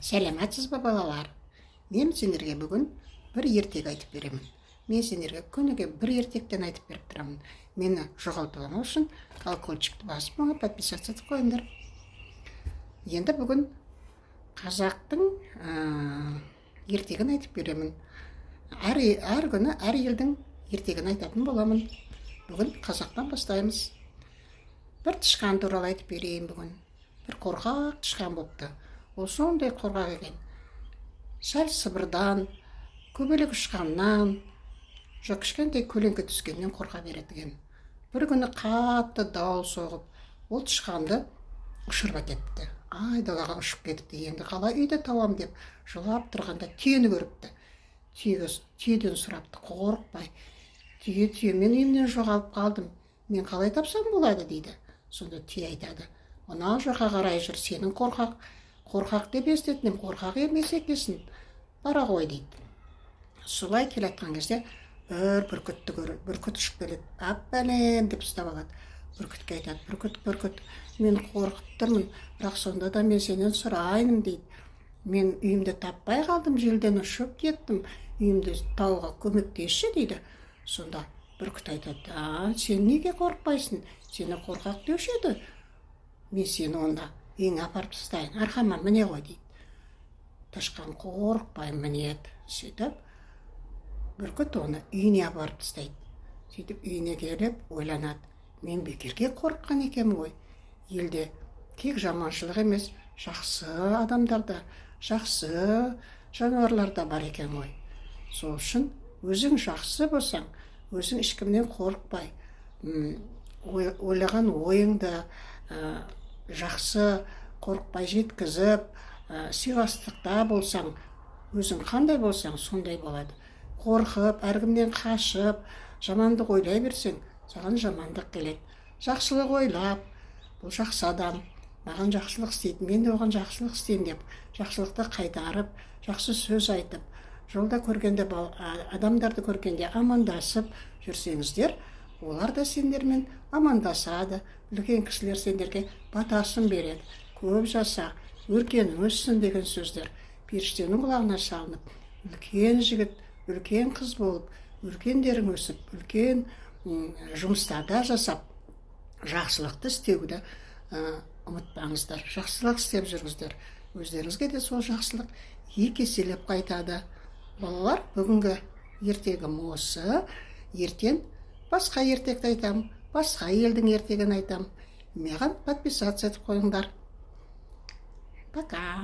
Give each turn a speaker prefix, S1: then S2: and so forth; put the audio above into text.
S1: Сәлематсыз ба балалар? Мен сендерге бүгін бір ертек айтып беремін. Мен сендерге күніге бір ертектен айтып беріп тұрамын. Мені жоғалтпағаны үшін колокольчикті басып, маған подписаться етіп қойыңдар. Енді бүгін қазақтың ертегін айтып беремін. Әр күні әр елдің ертегін айтатын боламын. Бүгін қазақтан бастаймыз. Бір тышқан туралы айтып берейін бүгін. Бір қорқақ тышқан болыпты. Ол сондай қорқақ екен. Сәл сыбырдан, көбелек ұшқаннан, жоқ кішкентай көлеңке түскеннен қорқа береді екен. Бір күні қатты дауыл соғып, ол тышқанды ұшырып әкетті. Айдалаға ұшып кетіпті. Енді қалай үйді табам деп жылап тұрғанда түйені көріпті. Түйеден сұрапты, қорықпай. Түйе, мен үйімнен жоғалып қалдым. Мен қалай тапсам болады дейді. Сонда түйе айтады: мына жаққа қарай жүр, сенің қорқақ деп естідім, қорқақ емес екенсің, бара ғой дейді. Солай келе жатқан кезде бір бүркітті көреді. Бүркіт ұшып келеді. Бәлем деп ұстап алады. Бүркітке айтады: бүркіт, мен қорқып тұрмын, бірақ сонда да мен сенен сұрайын дейді. Мен үйімді таппай қалдым, желден ұшып кеттім, үйімді тауға көмектесші дейді. Сонда бүркіт айтады: сен неге қорықпайсың? Сені қорқақ деуші еді. Мен сені онда үйіңе апарып тастайын, арқама міне ғой дейді. Тышқан қорықпай мінеді. Сөйтіп бүркіт оны үйіне апарып тастайды. Сөйтіп үйіне келіп ойланады: мен бекерге қорыққан екенмін ғой. Елде тек жаманшылық емес, жақсы адамдарда, жақсы жануарларда бар екен ғой. Сол үшін өзің жақсы болсаң, өзің ешкімнен қорықпай, ойлаған ойыңды жақсы қорықпай жеткізіп, сыйластықта болсаң, өзің қандай болсаң, сондай болады. Қорқып, әркімнен қашып, жамандық ойлай берсең, саған жамандық келеді. Жақсылық ойлап, бұл жақсы адам, маған жақсылық істейді, мен де оған жақсылық істейін деп, жақсылықты қайтарып, жақсы сөз айтып, жолда көргенде, адамдарды көргенде амандасып жүрсеңіздер, олар да сендермен амандасады. Үлкен кісілер сендерге батасын береді. Көп жаса, өркен өссін деген сөздер періштенің құлағына салынып, үлкен жігіт, үлкен қыз болып, үлкендерің өсіп, үлкен жұмыстарда жасап, жақсылықты істеуді ұмытпаңыздар. Жақсылық істеп жүріңіздер. Өздеріңізге де сол жақсылық екі еселеп қайтады. Балалар, бүгінгі ертегім осы. Ертең басқа ертекті айтам, басқа елдің ертегін айтам. Маған подписаться етіп қойыңдар. Пока.